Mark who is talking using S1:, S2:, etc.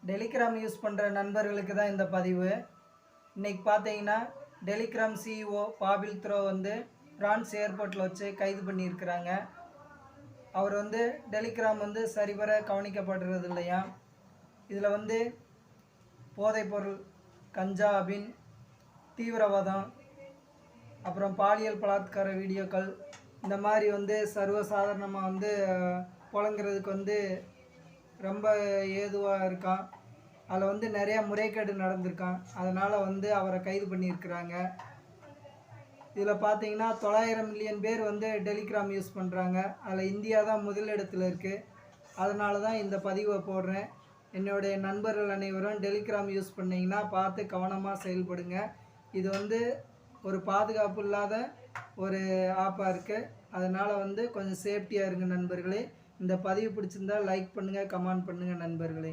S1: Telegram use பண்ணுற நண்பர்களுக்கு தான் இந்த பதிவு. இன்றைக்கி பார்த்தீங்கன்னா டெலிகிராம் சிஇஓ பாபில் த்ரோ வந்து பிரான்ஸ் ஏர்போர்ட்டில் வச்சு கைது பண்ணியிருக்கிறாங்க. அவர் வந்து டெலிகிராம் வந்து சரிவர கவனிக்கப்படுறது இல்லையா. இதில் வந்து போதைப்பொருள், கஞ்சா, அபின், தீவிரவாதம், அப்புறம் பாலியல் பலாத்கார வீடியோக்கள் இந்த மாதிரி வந்து சர்வசாதாரணமாக வந்து புழங்குறதுக்கு வந்து ரொம்ப ஏதுவாக இருக்கான். அதில் வந்து நிறையா முறைகேடு நடந்திருக்கான். அதனால் வந்து அவரை கைது பண்ணியிருக்கிறாங்க. இதில் பார்த்தீங்கன்னா 900 மில்லியன் பேர் வந்து டெலிகிராம் யூஸ் பண்ணுறாங்க. அதில் இந்தியா தான் முதலிடத்தில் இருக்குது. அதனால தான் இந்த பதிவை போடுறேன். என்னுடைய நண்பர்கள் அனைவரும் டெலிகிராம் யூஸ் பண்ணிங்கன்னா பார்த்து கவனமாக செயல்படுங்க. இது வந்து ஒரு பாதுகாப்பு இல்லாத ஒரு ஆப்பாக இருக்குது. அதனால் வந்து கொஞ்சம் சேஃப்டியாக இருங்க நண்பர்களே. இந்த பதிவு பிடிச்சிருந்தால் லைக் பண்ணுங்கள், கமெண்ட் பண்ணுங்கள் நண்பர்களே.